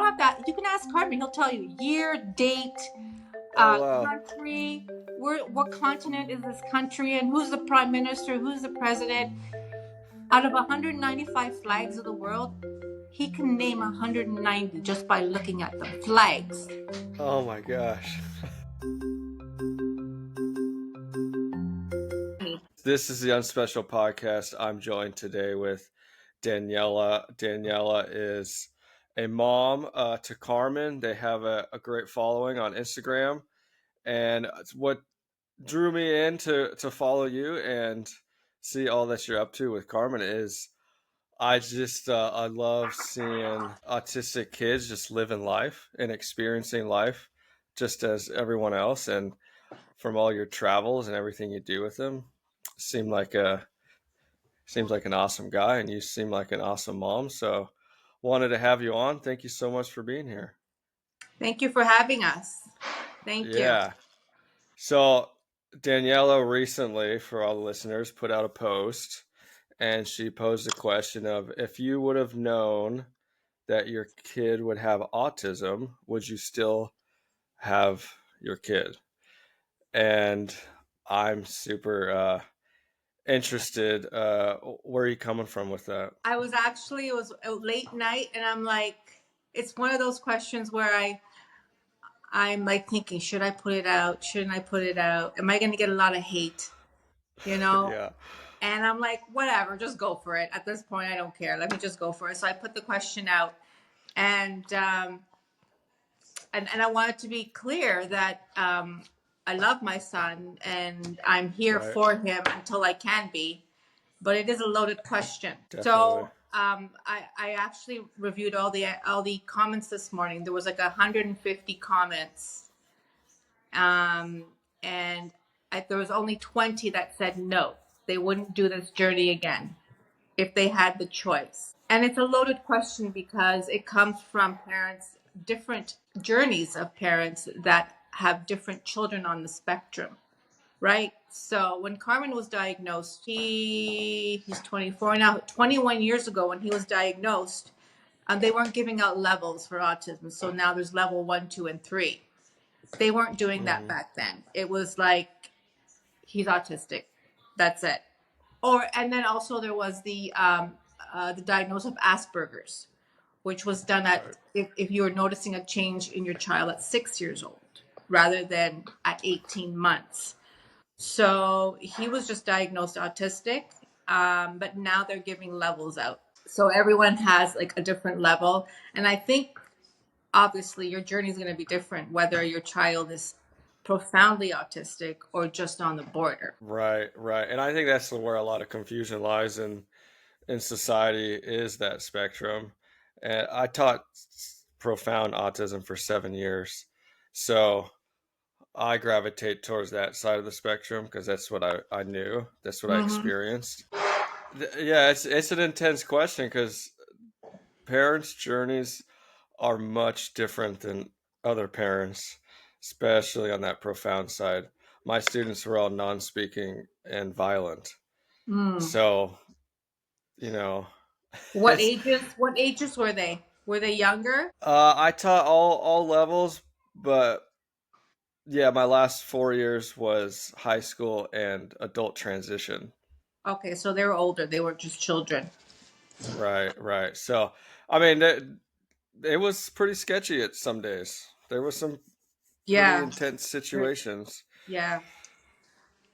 have that. You can ask Carmen. He'll tell you year, date, Oh, wow. country, what continent is this country in, who's the prime minister, who's the president. Out of 195 flags of the world, he can name 190 just by looking at the flags. Oh my gosh. This is the Unspecial Podcast. I'm joined today with Daniela. Daniela is a mom to Carmen. They have a great following on Instagram. And what drew me in to follow you and see all that you're up to with Carmen is I love seeing autistic kids just living life and experiencing life just as everyone else. And from all your travels and everything you do with them, seem like a seems like an awesome guy, and you seem like an awesome mom. So wanted to have you on. Thank you so much for being here. Thank you for having us. Thank you. Yeah. So Daniela recently, for all the listeners, put out a post, and she posed a question of, if you would have known that your kid would have autism, would you still have your kid? And I'm super interested. Where are you coming from with that? It was a late night, and I'm like, it's one of those questions where I'm like thinking, should I put it out? Shouldn't I put it out? Am I going to get a lot of hate? You know? Yeah. And I'm like, whatever, just go for it. At this point, I don't care. Let me just go for it. So I put the question out, and and I wanted to be clear that I love my son, and I'm here Right. for him until I can be. But it is a loaded question. Definitely. So I actually reviewed all the comments this morning. There was like 150 comments, and there was only 20 that said no, they wouldn't do this journey again if they had the choice. And it's a loaded question because it comes from parents, different journeys of parents that have different children on the spectrum, right? So when Carmen was diagnosed, he's 24 now. 21 years ago, when he was diagnosed, they weren't giving out levels for autism. So now there's level 1, 2, and 3. They weren't doing that back then. It was like, he's autistic. That's it. And then also there was the diagnosis of Asperger's, which was done Right. if you were noticing a change in your child at 6 years old rather than at 18 months. So he was just diagnosed autistic, but now they're giving levels out. So everyone has like a different level. And I think obviously your journey is going to be different, whether your child is profoundly autistic or just on the border. Right. Right. And I think that's where a lot of confusion lies in society, is that spectrum. And I taught profound autism for 7 years. So I gravitate towards that side of the spectrum because that's what I knew. That's what I Mm-hmm. experienced. Yeah, it's an intense question because parents' journeys are much different than other parents, especially on that profound side. My students were all non-speaking and violent. Mm. So, you know, What it's ages? What ages were they? Were they younger? I taught all levels, but yeah, my last 4 years was high school and adult transition. Okay, so they were older. They were just children. Right, right. So, I mean, it was pretty sketchy at some days. There was some pretty Yeah. intense situations. Yeah.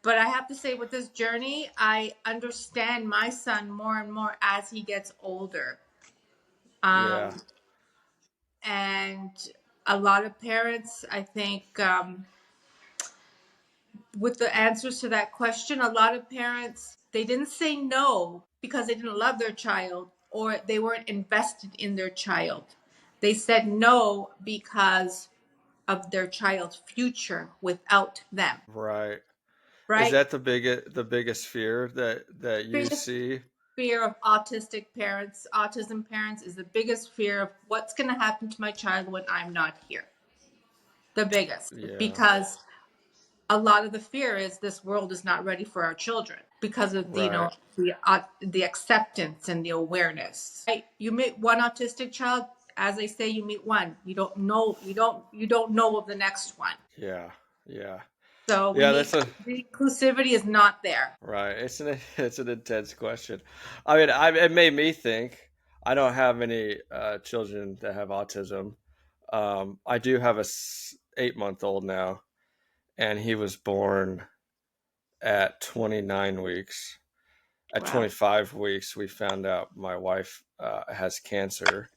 But I have to say, with this journey, I understand my son more and more as he gets older. Yeah, Um, and a lot of parents, I think, with the answers to that question, a lot of parents, they didn't say no because they didn't love their child or they weren't invested in their child. They said no because of their child's future without them, right. Is right? that the biggest fear that you Biggest see? fear of autism parents is the biggest fear of what's going to happen to my child when I'm not here. The biggest, Yeah, because a lot of the fear is this world is not ready for our children because of right. the acceptance and the awareness. Right? You meet one autistic child, As they say, you meet one, you don't know of the next one. Yeah. Yeah. So we Yeah. need, That's a the inclusivity is not there. right. It's an intense question. I mean, it made me think. I don't have any children that have autism. I do have a 8-month old now, and he was born at 29 weeks. At Wow. 25 weeks, we found out my wife has cancer.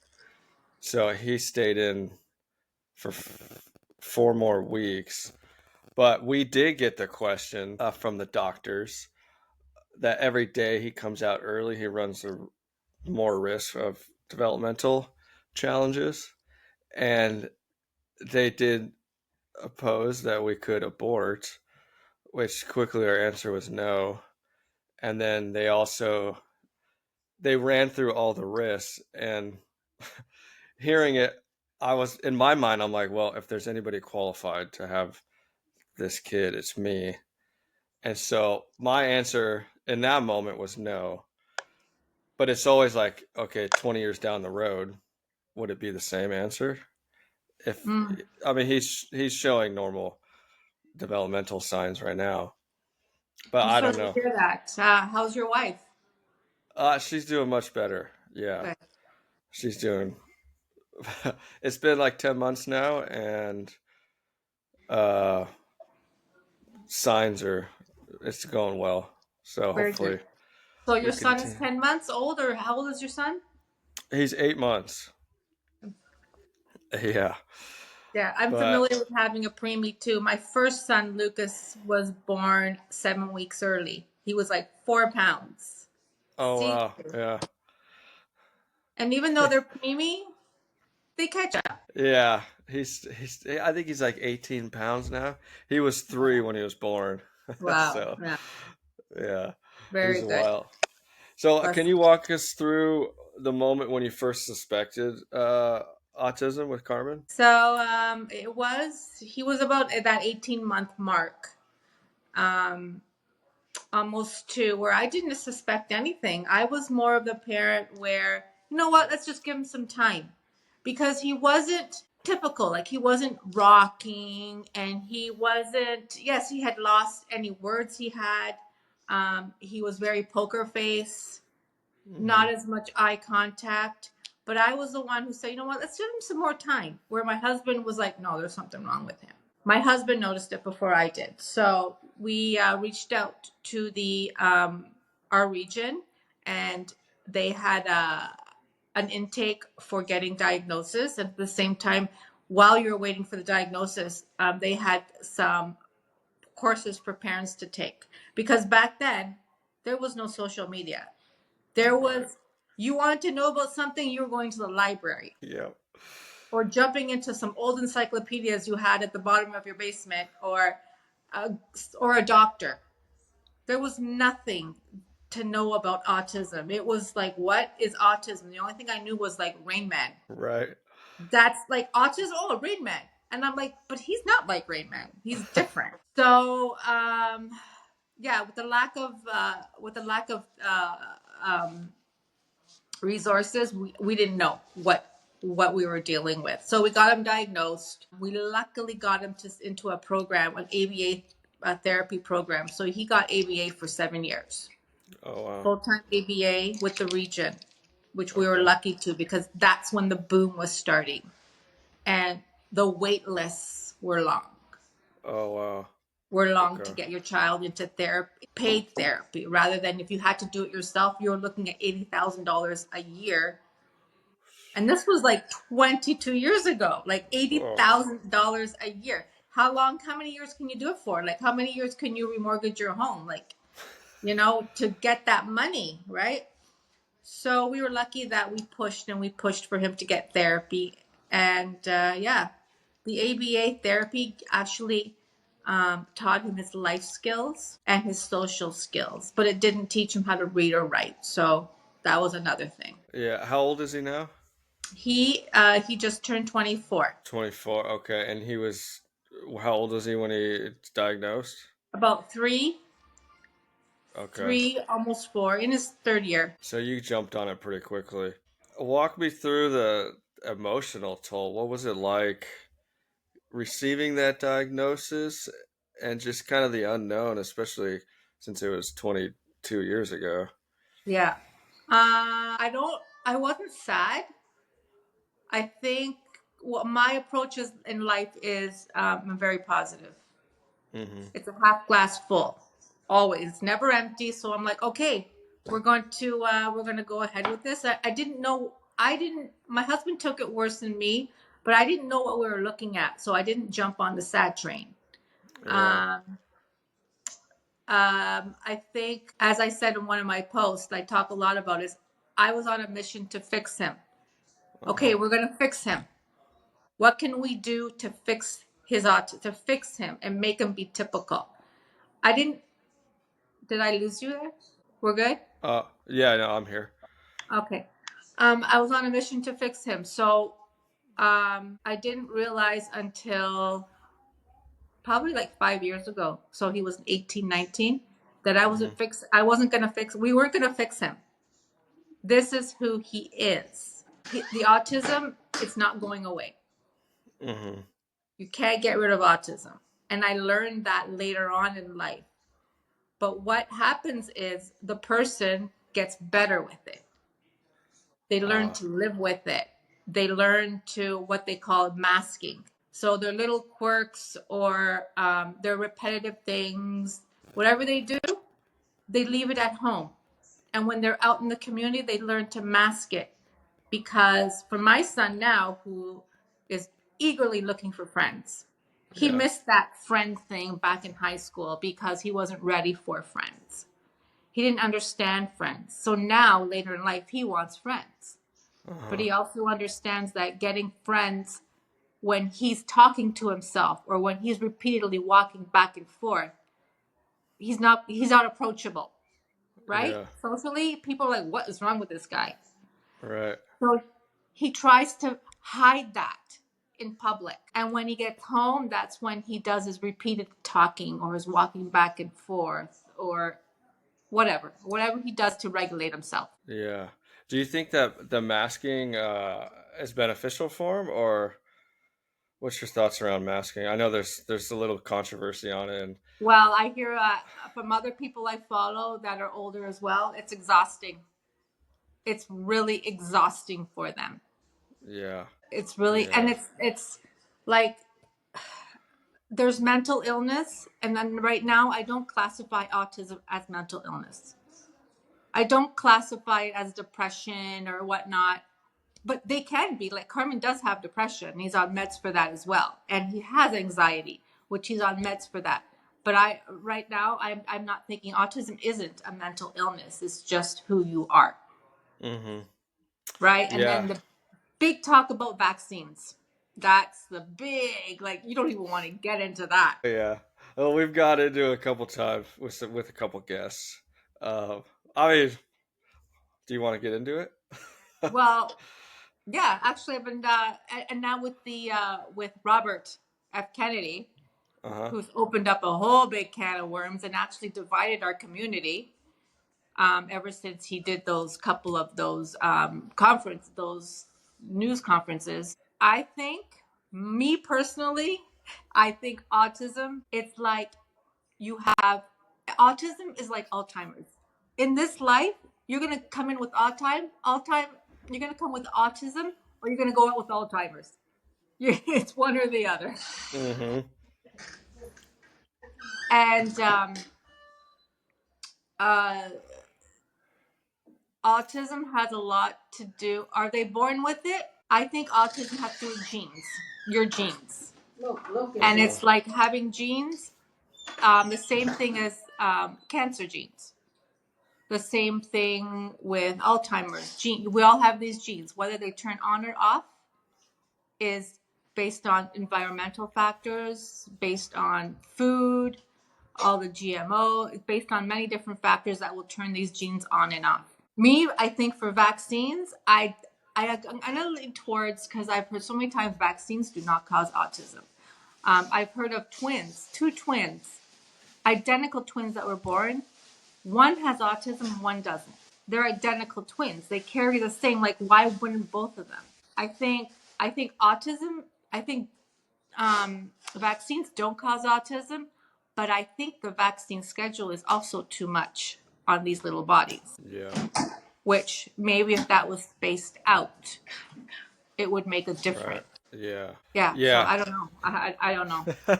So he stayed in for 4 more weeks. But we did get the question from the doctors that every day he comes out early, he runs more risk of developmental challenges. And they did oppose that we could abort, which quickly our answer was no. And then they ran through all the risks, and hearing it, I was in my mind, I'm like, well, if there's anybody qualified to have this kid, it's me. And so my answer in that moment was no. But it's always like, okay, 20 years down the road, would it be the same answer? If Mm. I mean, he's showing normal developmental signs right now, but I'm I sorry don't to know. hear that. How's your wife? She's doing much better. Yeah, Good. she's doing. It's been like 10 months now, and uh, signs are it's going well. So Very good. hopefully So we your son is continue. 10 months old, or how old is your son? He's 8 months. Yeah, Yeah, I'm but familiar with having a preemie too. My first son, Lucas, was born 7 weeks early. He was like 4 pounds. oh See? wow, yeah, And even though they're preemie, they catch up. yeah. He's. I think he's like 18 pounds now. He was 3 when he was born, Wow. so Yeah. yeah, he's Very a good. while. So Bless can him. you walk us through the moment when you first suspected autism with Carmen? So he was about at that 18-month mark. Um, Almost two, where I didn't suspect anything. I was more of the parent where, you know what, let's just give him some time. Because he wasn't typical. Like, he wasn't rocking, and he wasn't, yes, he had lost any words he had. He was very poker face, Mm-hmm. not as much eye contact. But I was the one who said, you know what, let's give him some more time. Where my husband was like, no, there's something wrong with him. My husband noticed it before I did. So we reached out to the our region, and they had an intake for getting diagnosis. At the same time, while you were waiting for the diagnosis, they had some courses for parents to take, because back then there was no social media. There Right. was, you wanted to know about something, you were going to the library Yep. or jumping into some old encyclopedias you had at the bottom of your basement, a, or a doctor. There was nothing to know about autism. It was like, what is autism? The only thing I knew was like Rain Man. Right. That's like autism. Oh, Rain Man. And I'm like, but he's not like Rain Man. He's different. So, yeah, with the lack of um, resources, we didn't know what we were dealing with. So we got him diagnosed. We luckily got him into a program, an ABA therapy program. So he got ABA for 7 years, Oh wow. full time ABA with the region, which we were Okay. lucky to, because that's when the boom was starting, and the wait lists were long. Oh wow. Were long to Okay. get your child into therapy, paid therapy, rather than if you had to do it yourself, you were looking at $80,000 a year. And this was like 22 years ago, like Oh. $80,000 a year. How many years can you do it for? Like, how many years can you remortgage your home? Like, to get that money, right? So we were lucky that we pushed for him to get therapy. And yeah, the ABA therapy actually taught him his life skills and his social skills, but it didn't teach him how to read or write. So that was another thing. Yeah. How old is he now? He just turned 24. 24. Okay. And he was. How old was he when he diagnosed? About three, Okay. 3, almost 4, in his third year. So you jumped on it pretty quickly. Walk me through emotional toll. What was it like receiving that diagnosis and just kind of the unknown, especially since it was 22 years ago? Yeah. I wasn't sad. I think what my approach is in life is I'm very positive. Mm-hmm. It's a half glass full, always, never empty. So I'm like, okay, we're going to go ahead with this. I didn't know. I didn't. My husband took it worse than me, but I didn't know what we were looking at, so I didn't jump on the sad train. Yeah. Um, I think, as I said in one of my posts, I talk a lot about is I was on a mission to fix him. Okay, Uh-huh. we're gonna fix him. What can we do to fix his to fix him and make him be typical? I didn't. Did I lose you there? We're good. Yeah, no, I'm here. Okay. I was on a mission to fix him, so I didn't realize until probably like 5 years ago. So he was 18, 19, that Mm-hmm. I wasn't gonna fix. We weren't gonna fix him. This is who he is. The autism, it's not going away. Mm-hmm. You can't get rid of autism. And I learned that later on in life. But what happens is the person gets better with it. They learn Uh, to live with it. They learn to what they call masking. So their little quirks or their repetitive things, whatever they do, they leave it at home. And when they're out in the community, they learn to mask it. Because for my son now, who is eagerly looking for friends, he yeah. missed that friend thing back in high school because he wasn't ready for friends. He didn't understand friends. So now, later in life, he wants friends. But Uh-huh. he also understands that getting friends when he's talking to himself or when he's repeatedly walking back and forth, he's not approachable, right? Yeah. Socially, people are like, what is wrong with this guy? Right. So he tries to hide that in public. And when he gets home, that's when he does his repeated talking or his walking back and forth or whatever he does to regulate himself. Yeah. Do you think that the masking is beneficial for him, or what's your thoughts around masking? I know there's a little controversy on it, and Well, I hear from other people I follow that are older as well, it's exhausting. It's really exhausting for them. yeah, It's really, and yeah, it's like there's mental illness, and then right now I don't classify autism as mental illness. I don't classify it as depression or whatnot, but they can be. Like Carmen does have depression. He's on meds for that as well, and he has anxiety, which he's on meds for that. But I right now I'm not thinking autism isn't a mental illness. It's just who you are, mm-hmm, right? And yeah, then the big talk about vaccines. That's the big, like, you don't even want to get into that. yeah. Well, we've got into a couple times with a couple guests. Uh, I mean, do you want to get into it? Well, yeah, actually, I've been, and now with with Robert F. Kennedy, Uh-huh. who's opened up a whole big can of worms and actually divided our community. Ever since he did those couple of those news conferences, I think, me personally, I think autism, it's like you have autism is like Alzheimer's. In this life, you're gonna come in with all time. You're gonna come with autism, or you're gonna go out with Alzheimer's. It's one or the other. Mm-hmm. And uh, autism has a lot to do. Are they born with it? I think autism has to do with genes. Your genes. Look and it's like having genes. The same thing as cancer genes. The same thing with Alzheimer's. We all have these genes. Whether they turn on or off is based on environmental factors, based on food, all the GMO, based on many different factors that will turn these genes on and off. Me, I think for vaccines, I'm gonna lean towards, because I've heard so many times vaccines do not cause autism. I've heard of two twins, identical twins that were born. One has autism, one doesn't. They're identical twins. They carry the same. Like, why wouldn't both of them? I think autism. I think vaccines don't cause autism, but I think the vaccine schedule is also too much on these little bodies. Yeah. Which maybe if that was spaced out, it would make a Right. difference. Yeah. Yeah. So Yeah. I don't know. I don't know.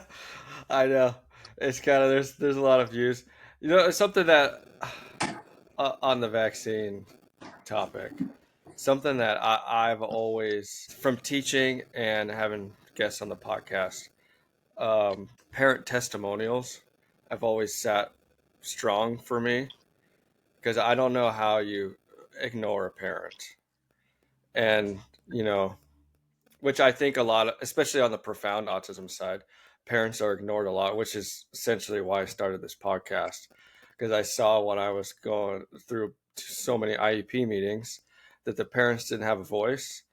I know. It's kind of there's a lot of views. You know, it's something that on the vaccine topic, something that I've always from teaching and having guests on the podcast, parent testimonials have always sat strong for me because I don't know how you ignore a parent, and you know, which I think a lot, especially on the profound autism side, parents are ignored a lot, which is essentially why I started this podcast because I saw when I was going through so many IEP meetings that the parents didn't have a voice,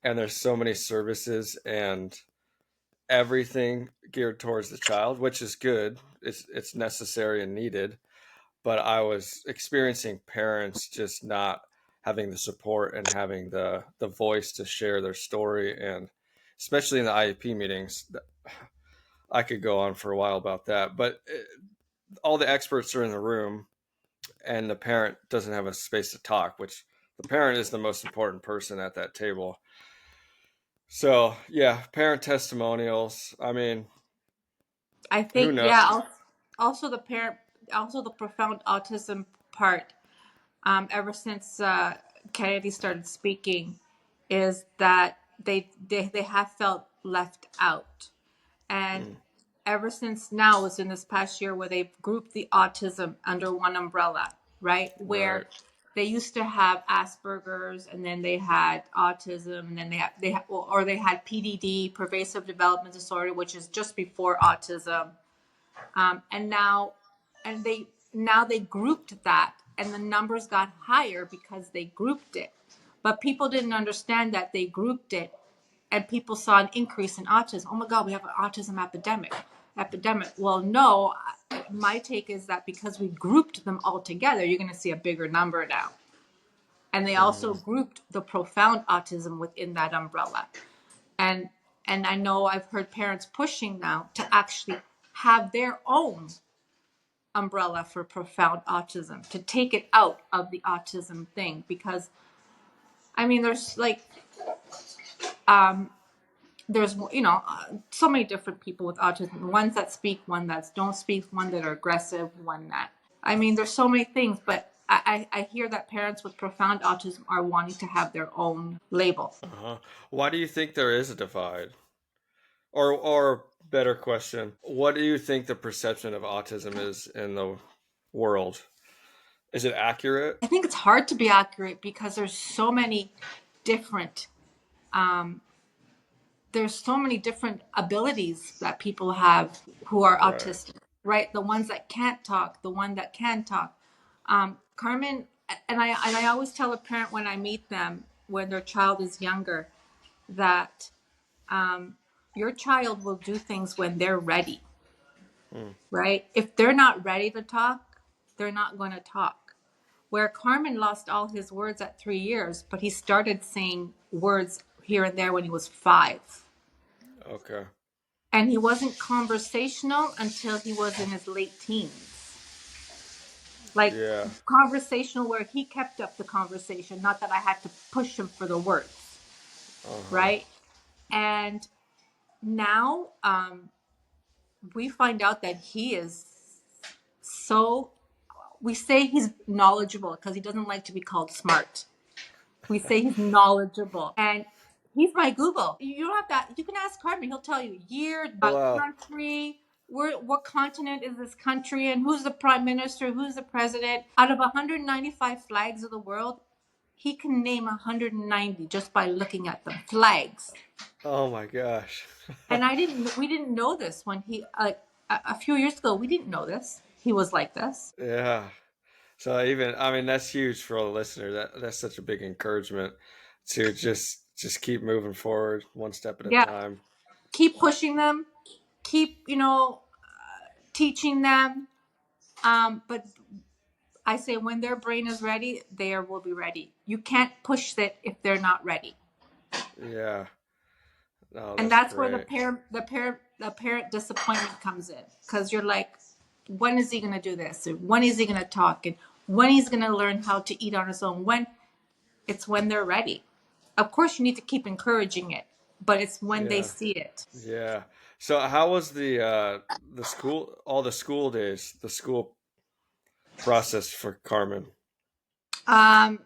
and there's so many services and everything geared towards the child, which is good. It's necessary and needed, but I was experiencing parents just not having the support and having the voice to share their story, and especially in the IEP meetings, I could go on for a while about that. But all the experts are in the room, and the parent doesn't have a space to talk, which the parent is the most important person at that table. So yeah, parent testimonials. I mean, I who think, knows? yeah. Also the parent, also the profound autism part. Ever since Kennedy started speaking, is that they have felt left out, and Mm, ever since now was in this past year where they've grouped the autism under one umbrella, right? Where right. they used to have Asperger's, and then they had autism, and then they had PDD, pervasive development disorder, which is just before autism, and now they grouped that, and the numbers got higher because they grouped it. But people didn't understand that they grouped it, and people saw an increase in autism. Oh my God, we have an autism epidemic. Epidemic. Well, no, my take is that because we grouped them all together, you're going to see a bigger number now. And they also Hmm. grouped the profound autism within that umbrella. And I know I've heard parents pushing now to actually have their own umbrella for profound autism, to take it out of the autism thing, because I mean there's like there's so many different people with autism, ones that speak, one that don't speak, one that are aggressive, one that, I mean there's so many things, but I hear that parents with profound autism are wanting to have their own label. Uh-huh. Why do you think there is a divide? Or better question, what do you think the perception of autism is in the world? Is it accurate? I think it's hard to be accurate because different um, there's so many different abilities that people have who are Right. autistic, right? The ones that can't talk, the one that can talk. Carmen, and I always tell a parent when I meet them when their child is younger that your child will do things when they're ready, Hmm. right? If they're not ready to talk, they're not going to talk. Where Carmen lost all his words at 3 years, but he started saying words here and there when he was 5. Okay. And he wasn't conversational until he was in his late teens. Like Yeah. conversational where he kept up the conversation, not that I had to push him for the words, Uh-huh. right? And now we find out that he is so, we say he's knowledgeable because he doesn't like to be called smart. We say he's knowledgeable. And he's my Google. You don't have that. You can ask Carmen. He'll tell you year, Wow. country, what continent is this country in, who's the prime minister, who's the president. Out of 195 flags of the world, he can name 190 just by looking at them. Flags. Oh my gosh. And we didn't know this when a few years ago, we didn't know this. He was like this. Yeah. So even I mean that's huge for all the listeners. That's such a big encouragement to just keep moving forward one step at a Yeah. time. Keep pushing them. Keep, teaching them. But I say when their brain is ready, they will be ready. You can't push it if they're not ready. Yeah. No, And that's that's where the great. parent disappointment comes in, because you're like, when is he going to do this? And when is he going to talk? And when he's going to learn how to eat on his own? When they're ready. Of course, you need to keep encouraging it, but it's when they Yeah. see it. Yeah. So how was the school, all the school days, the school process for Carmen? Um,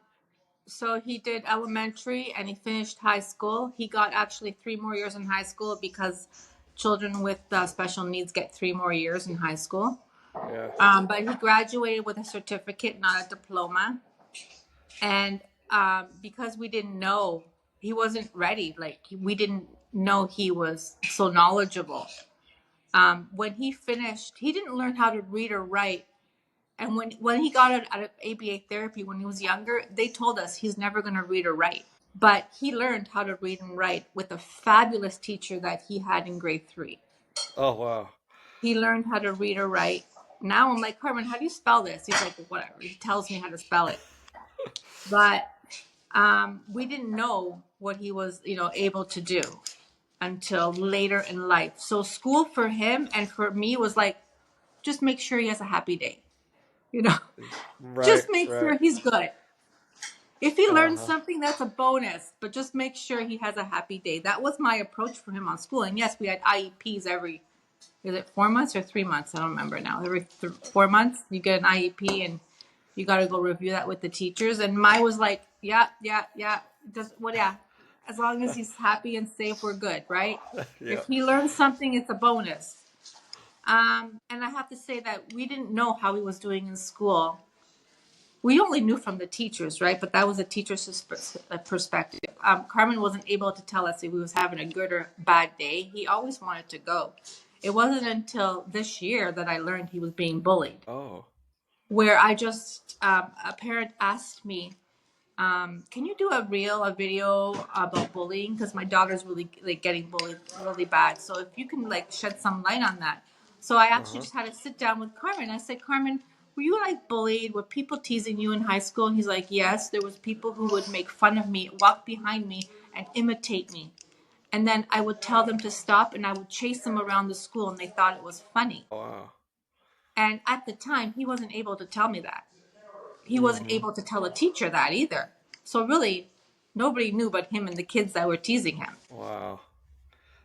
so he did elementary and he finished high school. He got actually 3 more years in high school because children with special needs get 3 more years in high school. Yeah. But he graduated with a certificate, not a diploma. And because we didn't know, he wasn't ready. Like, we didn't know he was so knowledgeable. When he finished, he didn't learn how to read or write. And when he got out of ABA therapy when he was younger, they told us he's never going to read or write. But he learned how to read and write with a fabulous teacher that he had in grade 3. Oh, wow. He learned how to read or write. Now I'm like, Carmen, how do you spell this? He's like, whatever. He tells me how to spell it. But we didn't know what he was, able to do until later in life. So school for him and for me was like, just make sure he has a happy day. You know, Right, just make right. sure he's good. If he learns Uh-huh. something, that's a bonus, but just make sure he has a happy day. That was my approach for him on school. And yes, we had IEPs every, is it 4 months or 3 months? I don't remember now. Every 4 months, you get an IEP and you got to go review that with the teachers. And mine was like, yeah, yeah, yeah. Just, well, yeah. As long as he's happy and safe, we're good, right? Yeah. If he learns something, it's a bonus. And I have to say that we didn't know how he was doing in school. We only knew from the teachers, right? But that was a teacher's perspective. Carmen wasn't able to tell us if he was having a good or bad day. He always wanted to go. It wasn't until this year that I learned he was being bullied, Oh. where a parent asked me, can you do a video about bullying? Because my daughter's really like getting bullied really bad. So if you can like shed some light on that. So I actually Uh-huh. just had to sit down with Carmen. I said, Carmen, were you like bullied? Were people teasing you in high school? And he's like, yes, there was people who would make fun of me, walk behind me and imitate me. And then I would tell them to stop and I would chase them around the school and they thought it was funny. Wow. And at the time, he wasn't able to tell me that. He wasn't Mm-hmm. able to tell a teacher that either. So really, nobody knew but him and the kids that were teasing him. Wow.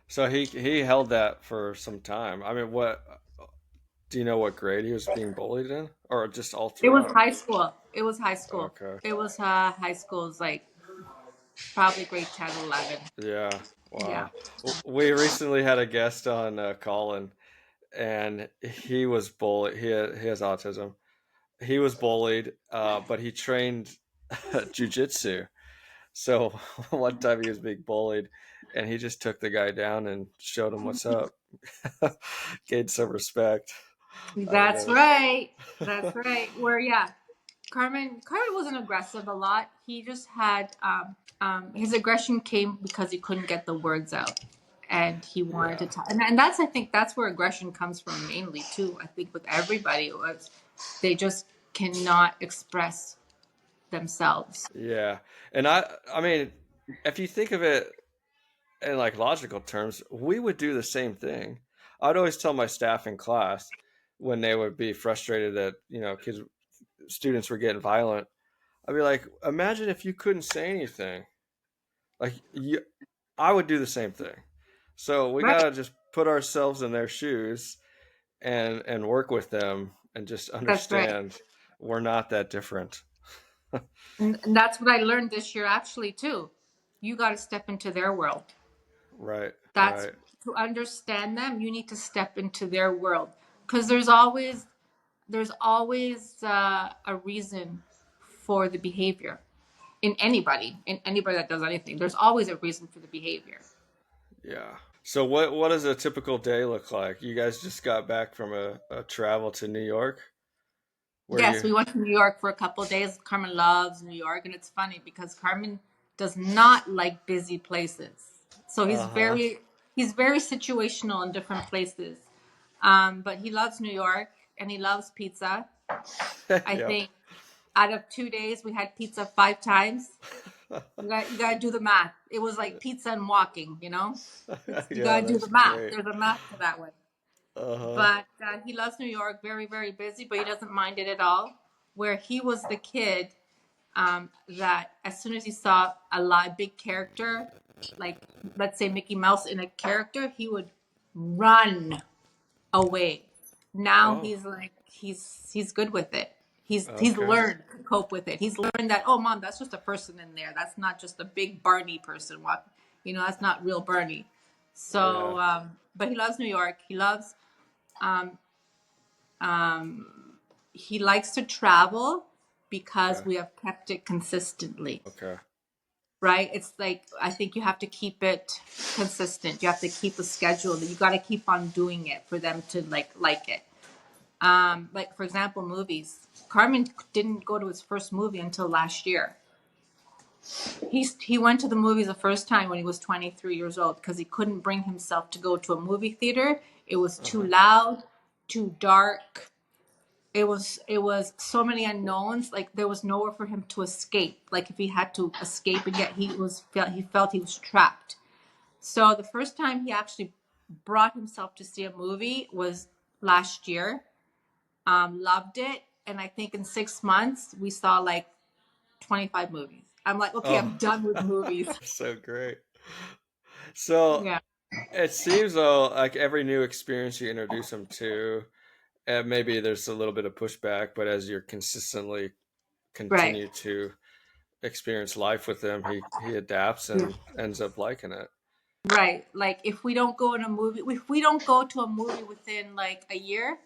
So he held that for some time. I mean, what do you know what grade he was being bullied in, or just all It was throughout? high school. It was high school. Okay. It was high school. It's like probably grade 10, 11. Yeah. Yeah. Wow. We recently had a guest on, Colin, and he was bullied. He has autism. He was bullied, but he trained jujitsu. So one time he was being bullied, and he just took the guy down and showed him what's up. Gained some respect. I don't That's know. right. That's right. Where yeah, Carmen wasn't aggressive a lot. He just had his aggression came because he couldn't get the words out, and he wanted to Yeah. talk. And that's, I think that's where aggression comes from mainly too. I think with everybody it was they just cannot express themselves. Yeah. And I mean, if you think of it in like logical terms, we would do the same thing. I'd always tell my staff in class when they would be frustrated that, kids students were getting violent. I'd be like, imagine if you couldn't say anything. Like I would do the same thing. So we Right. gotta just put ourselves in their shoes and work with them and just That's right. understand we're not that different. And that's what I learned this year actually too. You got to step into their world. Right, That's right. to understand them, you need to step into their world, because there's always a reason for the behavior in anybody that does anything. There's always a reason for the behavior. Yeah. So what does a typical day look like? You guys just got back from a travel to New York? Where Yes, you we went to New York for a couple of days. Carmen loves New York, and it's funny because Carmen does not like busy places. So Uh-huh. he's very situational in different places. But he loves New York and he loves pizza. I Yep. think out of 2 days we had pizza 5 times. You gotta do the math. It was like pizza and walking, you know. You Yeah, gotta do that's the math. great. There's a math to that one. Uh-huh. But he loves New York. Very, very busy, but he doesn't mind it at all. Where he was the kid that as soon as he saw a live big character, like let's say Mickey Mouse in a character, he would run away. Now Oh, he's like he's good with it. He's okay. learned to cope with it. He's learned that, oh mom, that's just a person in there. That's not just a big Barney person. What, that's not real Barney. Yeah. So but he loves New York. Um um he likes to travel because Okay. we have kept it consistently. Okay. Right? It's like I think you have to keep it consistent. You have to keep a schedule. You got to keep on doing it for them to like it. Like for example, movies. Carmen didn't go to his first movie until last year. He went to the movies the first time when he was 23 years old because he couldn't bring himself to go to a movie theater. It was too Uh-huh. loud, too dark. It was so many unknowns. Like there was nowhere for him to escape. Like if he had to escape, and yet he felt he was trapped. So the first time he actually brought himself to see a movie was last year. Loved it, and I think in 6 months we saw like 25 movies. I'm like, okay, Oh, I'm done with movies. so great. So Yeah, it seems though like every new experience you introduce him to, and maybe there's a little bit of pushback, but as you're consistently right. continue to experience life with him, he adapts Yeah. and ends up liking it. Right. Like if we don't go to a movie within like a year,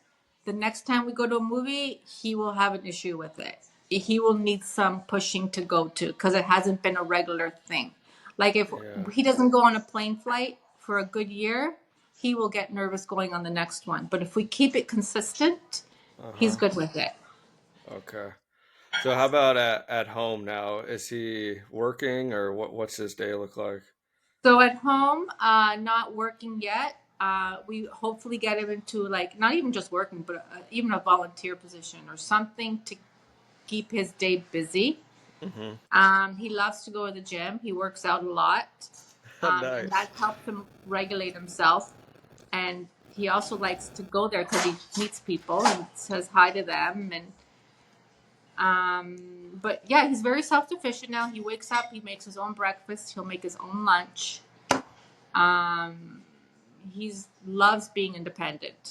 the next time we go to a movie, he will have an issue with it. He will need some pushing to go to because it hasn't been a regular thing. Like if Yeah. he doesn't go on a plane flight for a good year, he will get nervous going on the next one. But if we keep it consistent, he's Uh-huh. good with it. Okay. So how about at home now? Is he working or what's his day look like? So at home, not working yet. We hopefully get him into like not even just working, but even a volunteer position or something to keep his day busy. Mm-hmm. He loves to go to the gym. He works out a lot, and Nice. that helps him regulate himself. And he also likes to go there because he meets people and says hi to them. But yeah, he's very self-sufficient now. He wakes up, he makes his own breakfast, he'll make his own lunch. Um, he loves being independent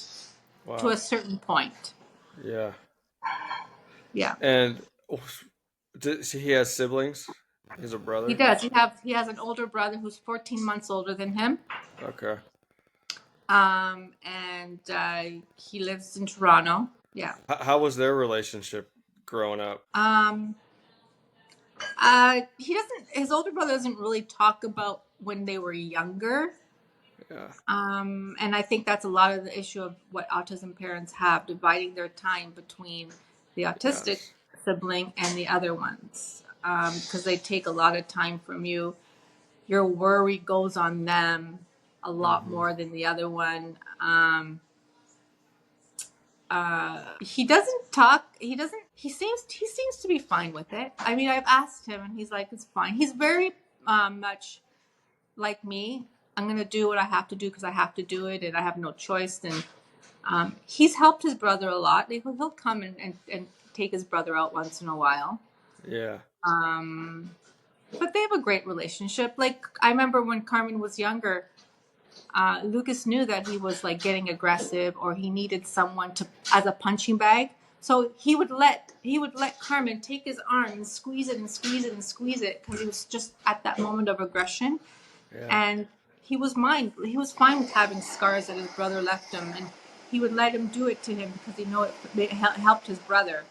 to a Wow. certain point. Yeah. Yeah, And he has siblings? He's a he brother? does. He has an older brother who's 14 months older than him. Okay. And he lives in Toronto. Yeah. How was their relationship growing up? Um, he doesn't. His older brother doesn't really talk about when they were younger. Yeah. And I think that's a lot of the issue of what autism parents have, dividing their time between the autistic Yes. sibling and the other ones, because they take a lot of time from you. Your worry goes on them a lot Mm-hmm. more than the other one. He doesn't talk. He doesn't. He seems to be fine with it. I mean, I've asked him, and he's like, it's fine. He's very much like me. I'm gonna do what I have to do because I have to do it, and I have no choice. And he's helped his brother a lot. He'll come and take his brother out once in a while. Yeah. Um, but they have a great relationship. Like I remember when Carmen was younger, Lucas knew that he was like getting aggressive or he needed someone to as a punching bag. So he would let Carmen take his arm and squeeze it and squeeze it and squeeze it because he was just at that moment of aggression. Yeah. And he was fine with having scars that his brother left him, and he would let him do it to him because he know it helped his brother.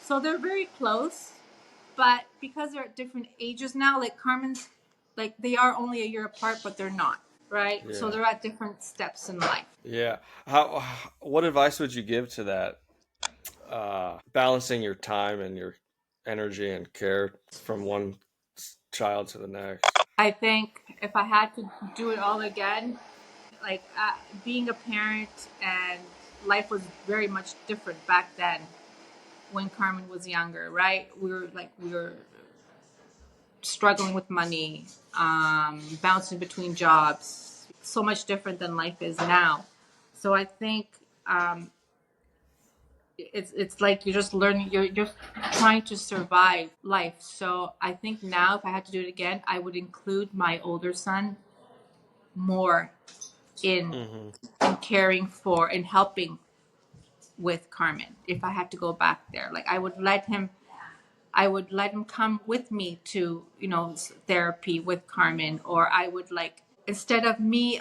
So they're very close, but because they're at different ages now, like Carmen's, like they are only a year apart, but they're not, right? So Yeah. they're at different steps in life. Yeah. How what advice would you give to that? Balancing your time and your energy and care from one child to the next. I think if I had to do it all again, like being a parent and life was very much different back then when Carmen was younger, right? We were struggling with money, bouncing between jobs, so much different than life is now. So I think it's like you're just learning, you're just trying to survive life. So I think now, if I had to do it again, I would include my older son more in Mm-hmm. caring for and helping with Carmen. If I had to go back there, like I would let him come with me to, therapy with Carmen, or I would, like, instead of me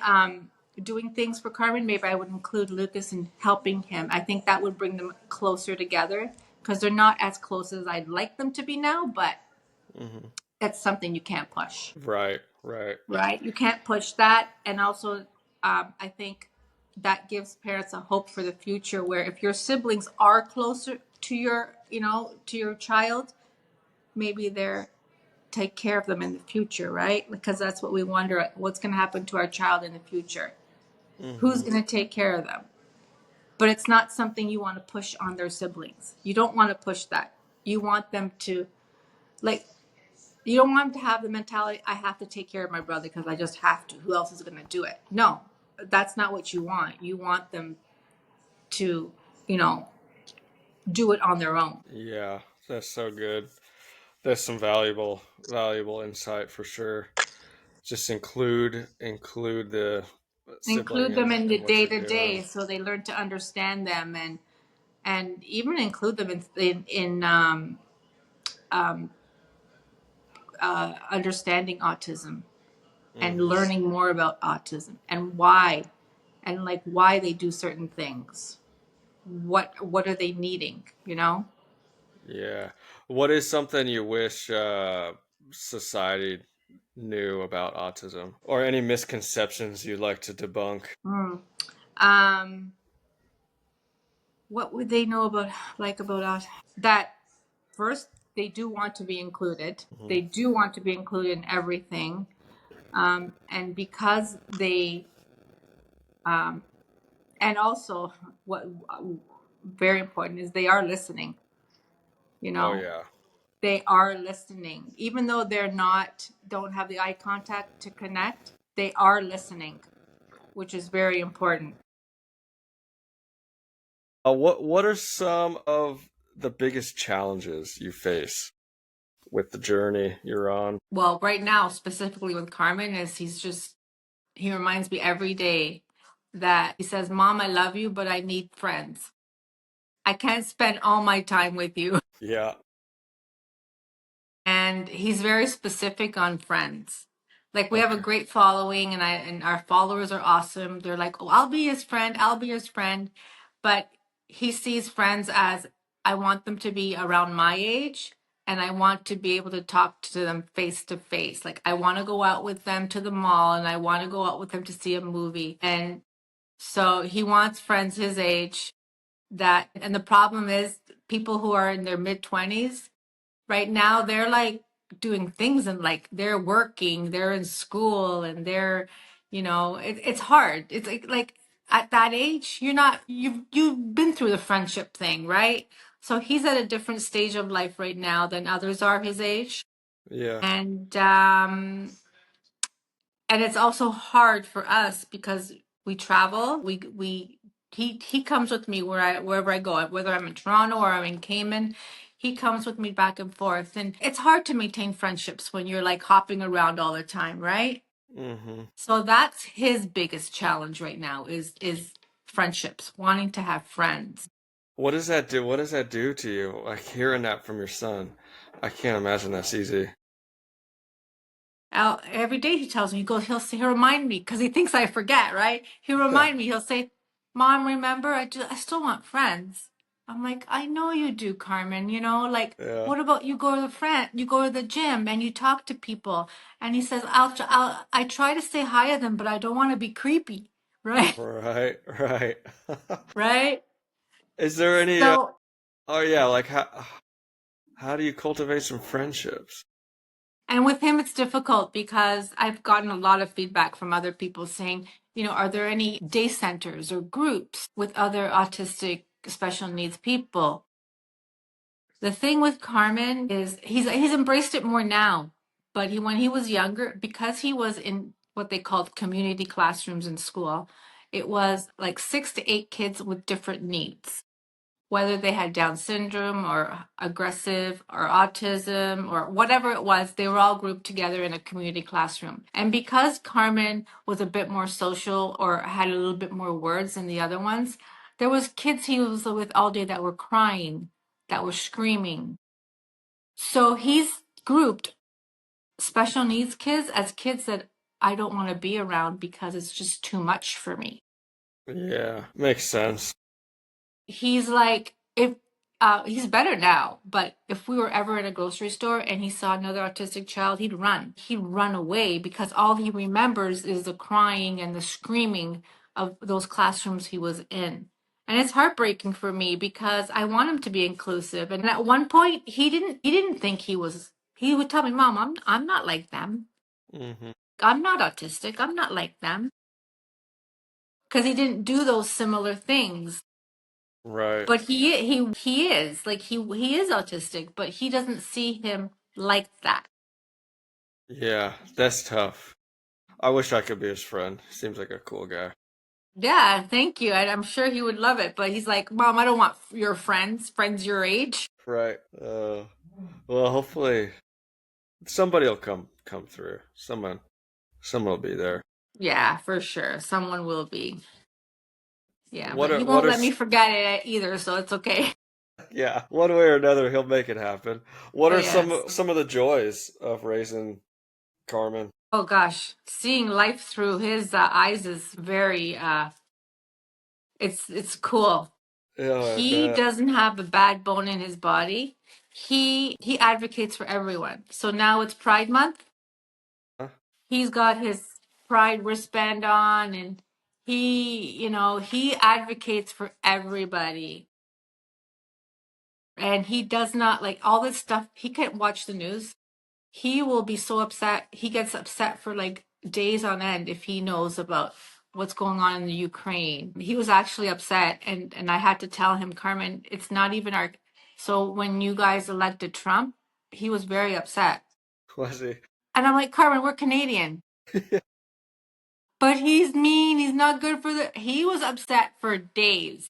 doing things for Carmen, maybe I would include Lucas in helping him. I think that would bring them closer together, because they're not as close as I'd like them to be now, but Mm-hmm. that's something you can't push, Right, right. right? You can't push that. And also, I think that gives parents a hope for the future, where if your siblings are closer to your, to your child, maybe they're take care of them in the future, right? Because that's what we wonder, what's going to happen to our child in the future. Who's Mm-hmm. going to take care of them? But it's not something you want to push on their siblings. You don't want to push that. You want them to, like, you don't want them to have the mentality, I have to take care of my brother because I just have to. Who else is going to do it? No, that's not what you want. You want them to, you know, do it on their own. Yeah, that's so good. That's some valuable insight for sure. Just include the sibling Include them in the and what day you're to doing. day so they learn to understand them, and even include them in understanding autism and Mm-hmm. learning more about autism and why, and like why they do certain things. What are they needing? You know. Yeah. What is something you wish society knew about autism, or any misconceptions you'd like to debunk? Mm. Um, what would they know about, like, about us? That first, they do want to be included. Hmm. They do want to be included in everything. And because they, and also what very important is they are listening. You Oh know, yeah. they are listening, even though they're not, don't have the eye contact to connect. They are listening, which is very important. What are some of the biggest challenges you face with the journey you're on? Well, right now, specifically with Carmen, is he reminds me every day that he says, Mom, I love you, but I need friends. I can't spend all my time with you. Yeah. And he's very specific on friends. Like, we have a Okay. great following, and our followers are awesome. They're like, "Oh, I'll be his friend. I'll be his friend." But he sees friends as, I want them to be around my age, and I want to be able to talk to them face to face. Like, I want to go out with them to the mall, and I want to go out with them to see a movie. And so he wants friends his age, that, and the problem is, people who are in their mid 20s right now, they're like doing things, and like they're working, they're in school, and they're, it's hard. It's like at that age, you've been through the friendship thing, right? So he's at a different stage of life right now than others are his age. Yeah. And it's also hard for us because we travel. He comes with me wherever I go, whether I'm in Toronto or I'm in Cayman. He comes with me back and forth, and it's hard to maintain friendships when you're like hopping around all the time, right? Hmm. So that's his biggest challenge right now, is friendships, wanting to have friends. What does that do? What does that do to you? Like hearing that from your son. I can't imagine that's easy. Every day he tells me, he'll remind me because he thinks I forget, right? He'll Yeah. remind me, he'll say, Mom, remember, I still want friends. I'm like, I know you do, Carmen, like, Yeah. what about you go to the gym and you talk to people. And he says, I try to say hi to them, but I don't want to be creepy, right? Right. Right. Right? Is there any? So, Oh yeah. Like how do you cultivate some friendships? and with him, it's difficult because I've gotten a lot of feedback from other people saying, are there any day centers or groups with other autistic special needs people? The thing with Carmen is he's embraced it more now, But when he was younger, because he was in what they called community classrooms in school, it was like 6 to 8 kids with different needs, whether they had Down syndrome or aggressive or autism or whatever it was, they were all grouped together in a community classroom. And because Carmen was a bit more social or had a little bit more words than the other ones, there was kids he was with all day that were crying, that were screaming. So he's grouped special needs kids as kids that I don't want to be around because it's just too much for me. Yeah, makes sense. He's like, if he's better now, but if we were ever in a grocery store and he saw another autistic child, he'd run. He'd run away because all he remembers is the crying and the screaming of those classrooms he was in. And it's heartbreaking for me because I want him to be inclusive. And at one point, he didn't think he was. He would tell me, "Mom, I'm not like them. Hmm. I'm not autistic. I'm not like them." Because he didn't do those similar things. Right. But he is like he is autistic, but he doesn't see him like that. Yeah, that's tough. I wish I could be his friend. Seems like a cool guy. Yeah, thank you. I'm sure he would love it, but he's like, "Mom, I don't want your friends your age." Right. Well, hopefully somebody will come through. Someone will be there. Yeah, for sure. Someone will be. Yeah, What but are he what won't are let me forget it either, so it's okay. yeah, one way or another he'll make it happen. What Oh are yes. some of the joys of raising Carmen? Oh gosh, seeing life through his eyes is very it's cool. Yeah, I He bet. doesn't have a bad bone in his body. He advocates for everyone. So now it's Pride Month. Huh? He's got his Pride wristband on, and he advocates for everybody. And he does not like all this stuff. He can't watch the news. He will be so upset. He gets upset for like days on end if he knows about what's going on in the Ukraine. He was actually upset, and I had to tell him, Carmen, it's not even our. So when you guys elected Trump, he was very upset. Was he? And I'm like, Carmen, we're Canadian. But he's mean. He's not good for the. He was upset for days.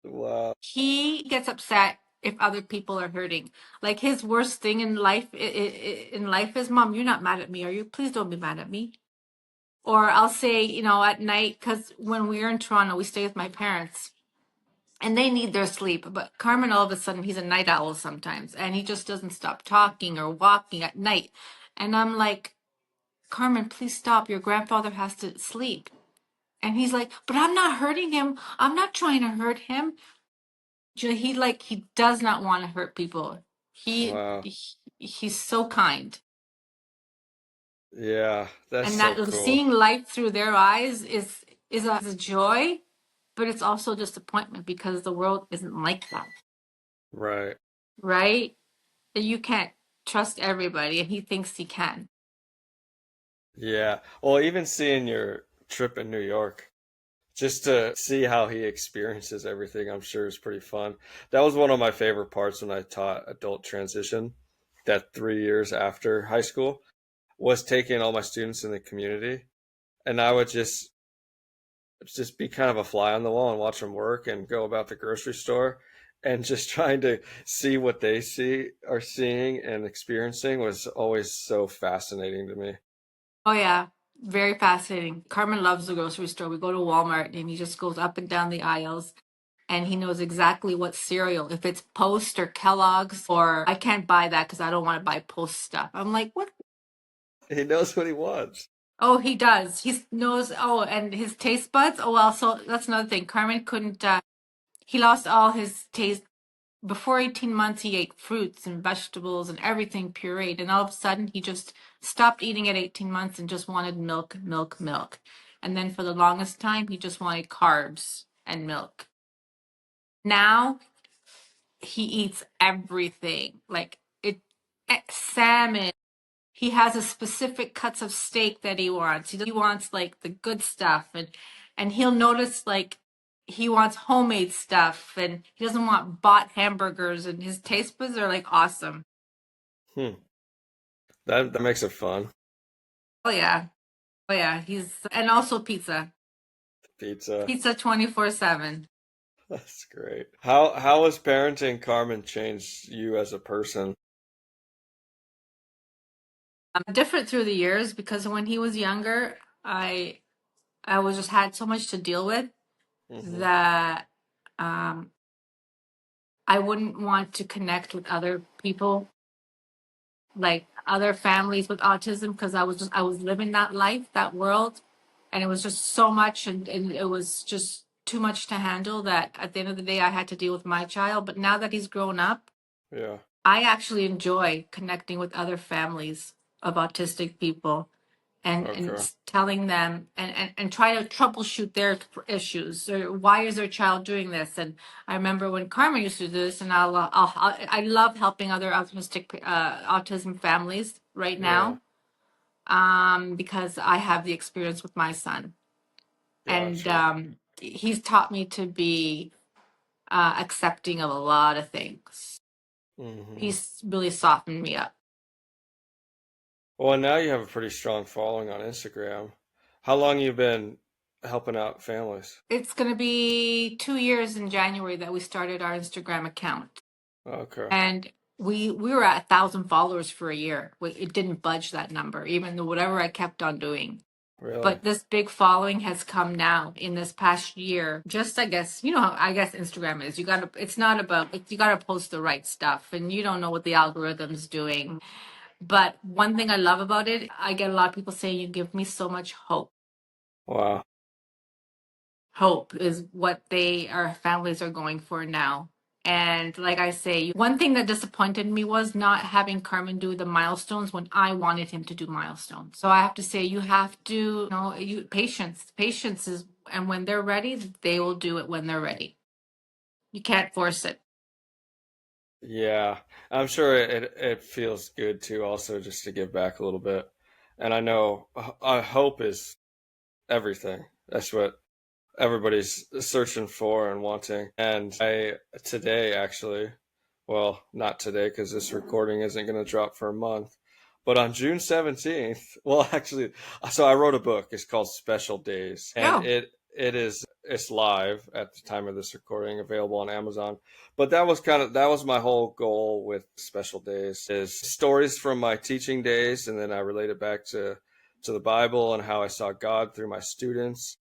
Wow. He gets upset if other people are hurting. Like his worst thing in life is, Mom, you're not mad at me, are you? Please don't be mad at me. Or I'll say, at night, because when we're in Toronto, we stay with my parents and they need their sleep. But Carmen, all of a sudden, he's a night owl sometimes and he just doesn't stop talking or walking at night. And I'm like, Carmen, please stop. Your grandfather has to sleep. And he's like, but I'm not hurting him. I'm not trying to hurt him. He does not want to hurt people. He, Wow. he he's so kind. Yeah, that's And so that cool. seeing life through their eyes is a joy, but it's also disappointment because the world isn't like that, Right. right? That you can't trust everybody, and he thinks he can. Yeah. Well, even seeing your trip in New York, just to see how he experiences everything, I'm sure is pretty fun. That was one of my favorite parts when I taught adult transition, that 3 years after high school, was taking all my students in the community, and I would just be kind of a fly on the wall and watch them work and go about the grocery store and just trying to see what they see are seeing and experiencing was always so fascinating to me. Oh yeah, very fascinating. Carmen loves the grocery store. We go to Walmart, and he just goes up and down the aisles. And he knows exactly what cereal, if it's Post or Kellogg's, or I can't buy that because I don't want to buy Post stuff. I'm like, what? He knows what he wants. Oh, he does. He knows. Oh, and his taste buds. Oh, well, so that's another thing. Carmen couldn't. He lost all his taste before 18 months. He ate fruits and vegetables and everything pureed, and all of a sudden he just stopped eating at 18 months and just wanted milk, milk, milk. And then for the longest time, he just wanted carbs and milk. Now he eats everything, like salmon. He has a specific cuts of steak that he wants. He wants like the good stuff, and he'll notice like he wants homemade stuff, and he doesn't want bought hamburgers, and his taste buds are like awesome. Hmm. That makes it fun. Oh yeah. Oh yeah. And also pizza. Pizza. Pizza 24/7. That's great. How has parenting Carmen changed you as a person? Different through the years because when he was younger, I I was just had so much to deal with Hmm. that um I wouldn't want to connect with other people, like other families with autism, because I was living that life, that world, and it was just so much, and it was just too much to handle that at the end of the day I had to deal with my child. But now that he's grown up, Yeah. I actually enjoy connecting with other families of autistic people Okay. telling them and try to troubleshoot their issues, or why is their child doing this. And I remember when Carmen used to do this, and I love helping other autism families right Yeah. now, because I have the experience with my son, and Gotcha. he's taught me to be accepting of a lot of things. Hmm. He's really softened me up. Well, now you have a pretty strong following on Instagram. How long you been helping out families? It's going to be 2 years in January that we started our Instagram account. Okay. And we were at 1,000 followers for a year. It didn't budge that number, even though whatever I kept on doing. Really? But this big following has come now in this past year. Just I guess you know how I guess Instagram is. You gotta. It's not about. You gotta post the right stuff, and you don't know what the algorithm's doing. But one thing I love about it, I get a lot of people saying you give me so much hope. Wow. Hope is what our families are going for now. And like I say, one thing that disappointed me was not having Carmen do the milestones when I wanted him to do milestones. So I have to say, you have to, patience is, and when they're ready, they will do it when they're ready. You can't force it. Yeah. I'm sure it feels good too, also just to give back a little bit. And I know hope is everything. That's what everybody's searching for and wanting. And I today actually, well, not today because this recording isn't going to drop for a month, but on June 17th, well, actually, so I wrote a book. It's called Special Days, and Oh, it's live at the time of this recording, available on Amazon. But that was my whole goal with Special Days is stories from my teaching days, and then I relate it back to the Bible and how I saw God through my students,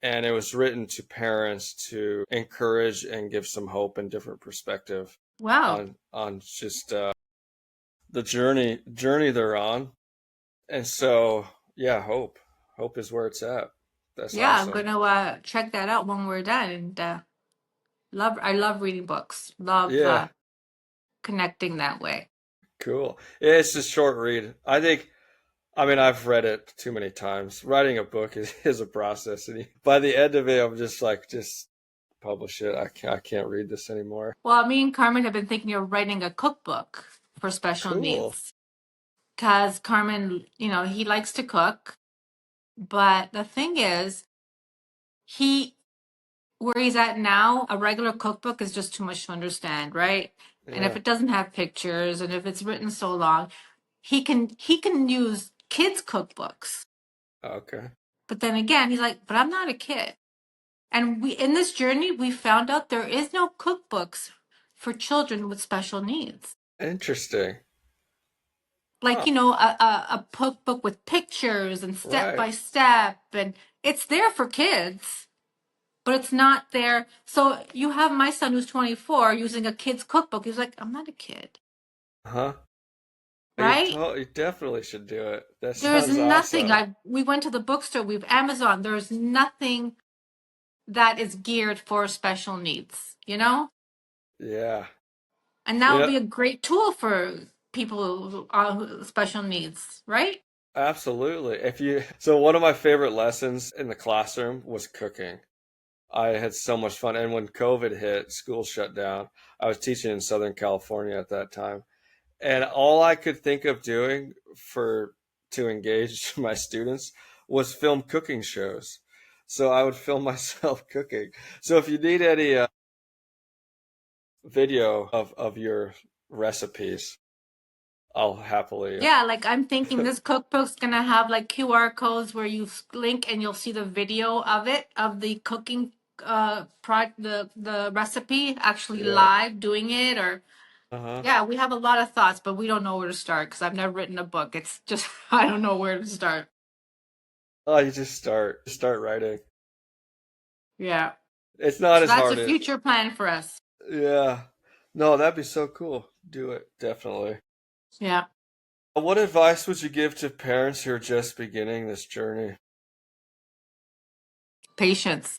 and it was written to parents to encourage and give some hope and different perspective wow. on just the journey they're on. And so yeah, hope is where it's at. That's Yeah, I'm awesome. gonna check that out when we're done. And I love reading books. Love Yeah, connecting that way. cool. It's a short read. I mean, I've read it too many times. Writing a book is a process, and by the end of it, I'm just like, just publish it. I can't read this anymore. Well, me and Carmen have been thinking of writing a cookbook for special Cool. needs. Because Carmen, he likes to cook, but the thing is, he where he's at now, a regular cookbook is just too much to understand, right? And if Yeah. it doesn't have pictures and if it's written so long, he can use kids' cookbooks. Okay. But then again, he's like, but I'm not a kid. And we in this journey, we found out there is no cookbooks for children with special needs. Interesting. Like Huh. a cookbook with pictures and step Right. by step, and it's there for kids, but it's not there. So you have my son who's 24 using a kid's cookbook. He's like, I'm not a kid, Huh. right? You definitely should do it. That There's sounds nothing. awesome. We went to the bookstore, we've Amazon, there's nothing that is geared for special needs, Yeah. and that You would know, be a great tool for people who are special needs, right? absolutely. So one of my favorite lessons in the classroom was cooking. I had so much fun. And when COVID hit, school shut down. I was teaching in Southern California at that time. And all I could think of doing to engage my students was film cooking shows. So I would film myself cooking. So if you need any video of your recipes, I'll happily. Yeah, like I'm thinking this cookbook's gonna have like QR codes where you link and you'll see the video of it, of the cooking the recipe actually Yeah. live doing it. Or Uh-huh. yeah, we have a lot of thoughts, but we don't know where to start because I've never written a book. It's just I don't know where to start. Oh, you just start writing. Yeah. It's not So as that's a hard as, future plan for us. yeah. No, that'd be so cool. Do it, definitely. Yeah. What advice would you give to parents who are just beginning this journey? Patience.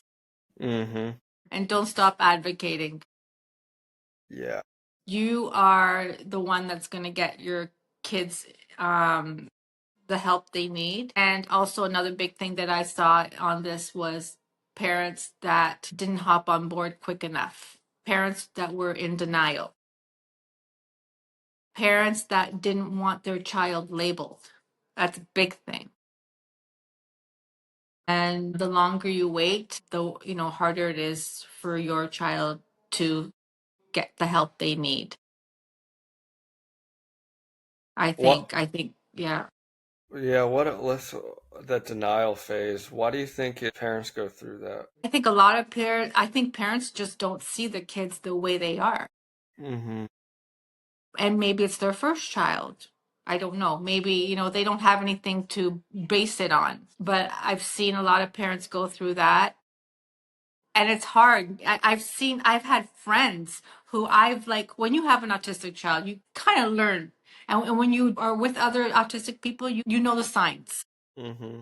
Mm-hmm. And don't stop advocating. Yeah. You are the one that's going to get your kids the help they need. And also, another big thing that I saw on this was parents that didn't hop on board quick enough, parents that were in denial, parents that didn't want their child labeled. That's a big thing. And the longer you wait, the harder it is for your child to get the help they need. What? I think, yeah. Yeah. Let's that denial phase. Why do you think parents go through that? I think a lot of parents, I think parents just don't see the kids the way they are. Mm-hmm. And maybe it's their first child. I don't know. Maybe, they don't have anything to base it on. But I've seen a lot of parents go through that. And it's hard. I've had friends who I've like, when you have an autistic child, you kind of learn. And when you are with other autistic people, you know the signs, Mm-hmm.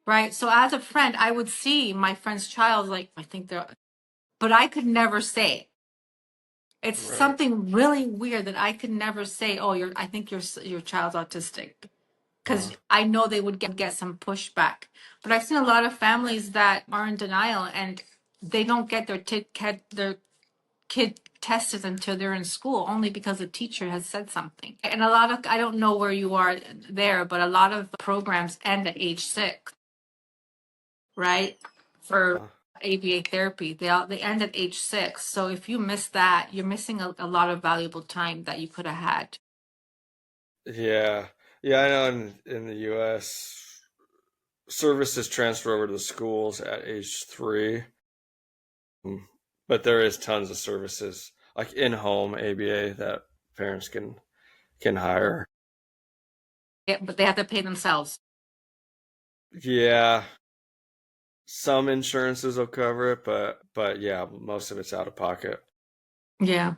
right? So as a friend, I would see my friend's child, like, I think they're, but I could never say it. It's Right. something really weird that I could never say, oh, I think your child's autistic. Because I know they would get some pushback. But I've seen a lot of families that are in denial and they don't get their kid tested until they're in school, only because a teacher has said something. And a lot of, I don't know where you are there, but a lot of programs end at age 6, right? For Uh, ABA therapy, they end at age 6. So if you miss that, you're missing a lot of valuable time that you could have had. yeah. Yeah. I know in the U.S. services transfer over to the schools at age 3. Mm. But there is tons of services like in-home ABA that parents can hire. Yeah, but they have to pay themselves. Yeah, some insurances will cover it, but yeah, most of it's out of pocket. Yeah.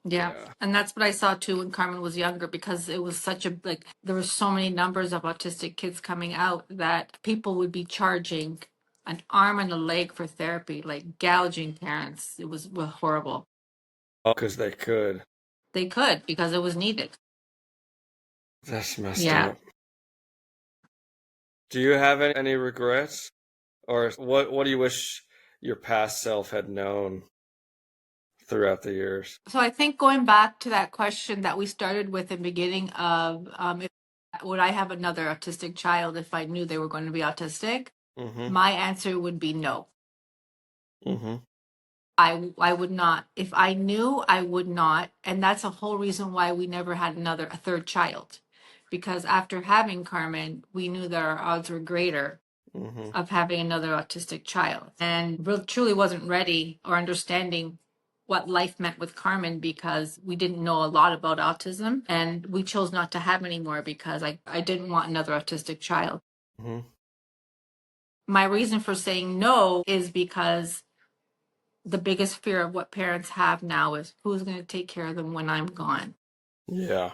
Yeah. Yeah. And that's what I saw too when Carmen was younger, because it was such a like there were so many numbers of autistic kids coming out that people would be charging an arm and a leg for therapy, like gouging parents. It was horrible. Oh, because they could. They could because it was needed. That's messed Yeah. up. Do you have any regrets, or what do you wish your past self had known throughout the years? So I think going back to that question that we started with in the beginning of if would I have another autistic child if I knew they were going to be autistic? Mm-hmm. My answer would be no. Mm-hmm. I would not. If I knew, I would not. And that's a whole reason why we never had a third child. Because after having Carmen, we knew that our odds were greater Mm-hmm. of having another autistic child. And really truly wasn't ready or understanding what life meant with Carmen because we didn't know a lot about autism, and we chose not to have any more because I didn't want another autistic child. Mm-hmm. My reason for saying no is because the biggest fear of what parents have now is who's going to take care of them when I'm gone. Yeah.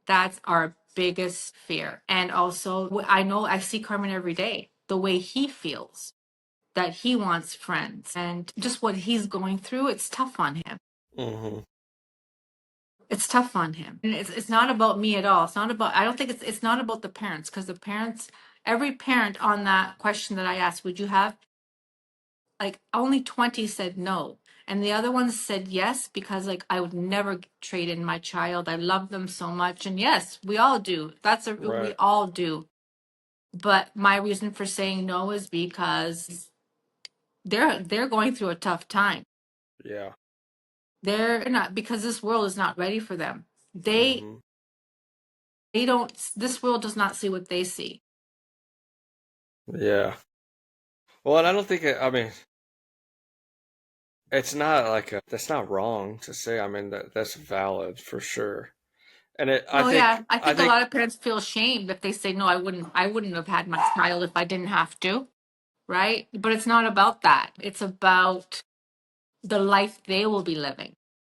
That's our biggest fear. And also, I know I see Carmen every day, the way he feels, that he wants friends and just what he's going through, it's tough on him. Mm-hmm. It's tough on him. And it's not about me at all. It's not about, I don't think it's not about the parents, because the parents, every parent on that question that I asked, would you have, like only 20 said no. And the other ones said yes, because like I would never trade in my child. I love them so much. And yes, we all do. We Right. all do. But my reason for saying no is because they're going through a tough time. Yeah. They're not, because this world is not ready for them. They Mm-hmm. They don't, this world does not see what they see. Yeah. Well, and I don't think I mean, it's not like that's not wrong to say. I mean, that's valid for sure. And No, yeah, I I think a think, lot of parents feel ashamed if they say, no, I wouldn't have had my child if I didn't have to, right? But it's not about that. It's about the life they will be living,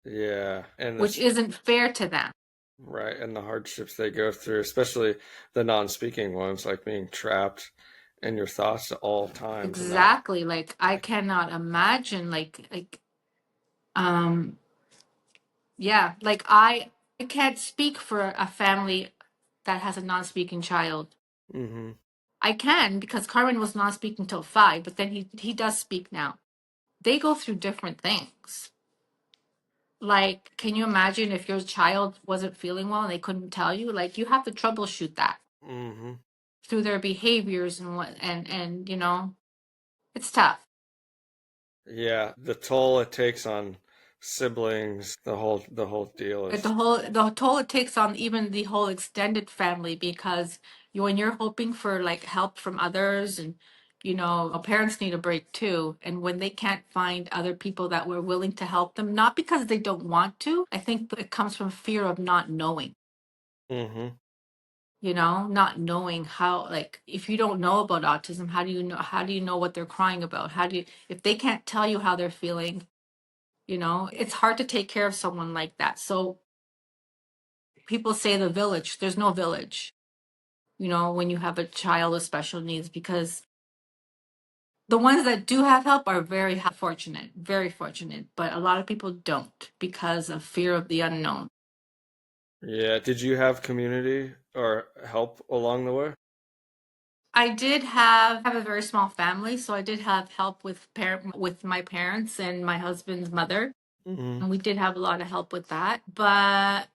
yeah, and which this, isn't fair to them. right, and the hardships they go through, especially the non-speaking ones, like being trapped in your thoughts at all times, and not Exactly. Like I cannot imagine um yeah, like I can't speak for a family that has a non-speaking child. hmm I can because Carmen was non-speaking till 5, but then he does speak now. They go through different things. Like, can you imagine if your child wasn't feeling well and they couldn't tell you? Like, you have to troubleshoot that hmm through their behaviors and what and it's tough. yeah, the toll it takes on siblings, the whole deal Like, is. the toll it takes on even the whole extended family because when you're hoping for like help from others and parents need a break too, and when they can't find other people that were willing to help them, not because they don't want to, I think it comes from fear of not knowing. hmm Not knowing how, like, if you don't know about autism, how do you know what they're crying about? How do you, if they can't tell you how they're feeling, it's hard to take care of someone like that. So people say the village, there's no village, when you have a child with special needs, because the ones that do have help are very fortunate, but a lot of people don't because of fear of the unknown. Yeah, did you have community or help along the way? I did have a very small family, so I did have help with my parents and my husband's mother. hmm And we did have a lot of help with that, but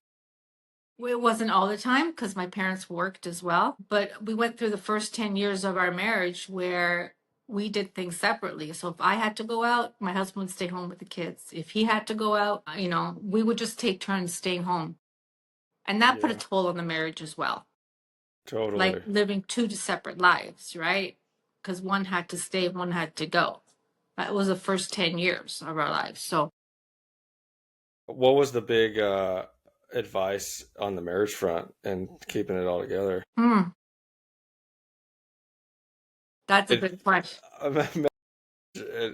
it wasn't all the time because my parents worked as well. But we went through the first 10 years of our marriage where we did things separately. So if I had to go out, my husband would stay home with the kids. If he had to go out, we would just take turns staying home. And that put a Yeah, toll on the marriage as well. Like totally. living two separate lives, right? Because one had to stay, one had to go. That was the first 10 years of our lives. So, What was the big advice on the marriage front and keeping it all together? hmm, that's a It good question. marriage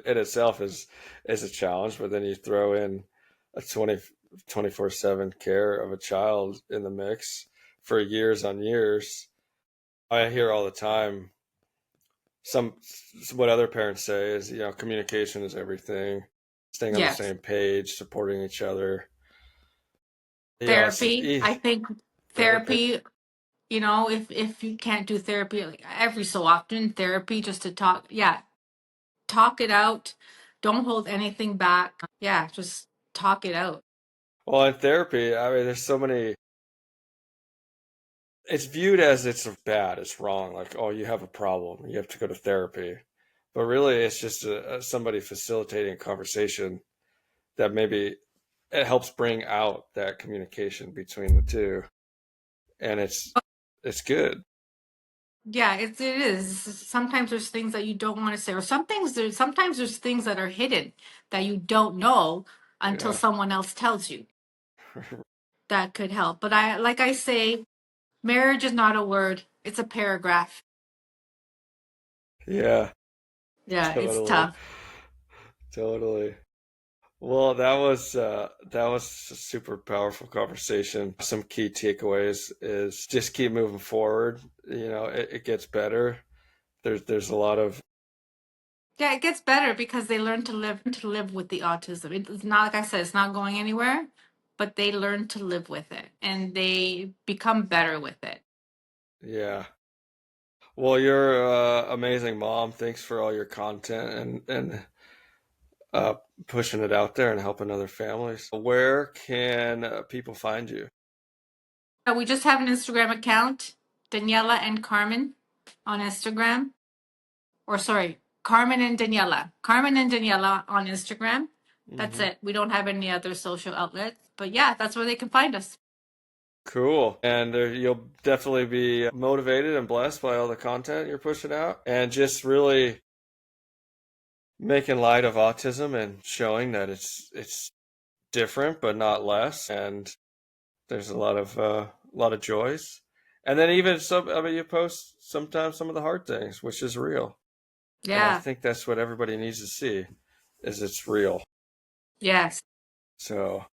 in itself is a challenge, but then you throw in a 24/7 care of a child in the mix for years on years. I hear all the time some what other parents say is, communication is everything, staying on the Yes. same page, supporting each other. Therapy. I think Therapy. therapy, if you can't do therapy like every so often, therapy just to talk, yeah, talk it out. Don't hold anything back. Yeah, just talk it out. Well, in therapy, I mean, there's so many. It's viewed as it's bad, it's wrong. Like, oh, you have a problem, you have to go to therapy. But really, it's just somebody facilitating a conversation that maybe it helps bring out that communication between the two, and it's good. Yeah, it is. Sometimes there's things that you don't want to say, or sometimes there's things that are hidden that you don't know until Yeah, someone else tells you that could help. But like I say, marriage is not a word, it's a paragraph. yeah, Yeah, it's totally, tough. totally. Well, that was a super powerful conversation. Some key takeaways is just keep moving forward. It gets better. There's a lot of Yeah, it gets better because they learn to live with the autism. It's not, like I said, it's not going anywhere, but they learn to live with it and they become better with it. yeah. Well, you're amazing mom. Thanks for all your content and uh, pushing it out there and helping other families. Where can people find you? We just have an Instagram account, Daniela and Carmen on Instagram. Or sorry, Carmen and Daniela. Carmen and Daniela on Instagram. That's hmm it. We don't have any other social outlets. But yeah, that's where they can find us. Cool. And you'll definitely be motivated and blessed by all the content you're pushing out and just really making light of autism and showing that it's different but not less, and there's a lot of joys. And then even some, I mean, you post sometimes some of the hard things, which is real. And I Yeah. think that's what everybody needs to see, is it's real. Yes. So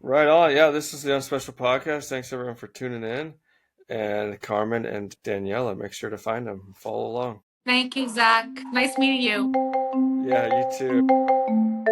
right on. Yeah, this is the Unspecial Podcast. Thanks everyone for tuning in. And Carmen and Daniela, make sure to find them. Follow along. Thank you, Zach. Nice meeting you. Yeah, you too.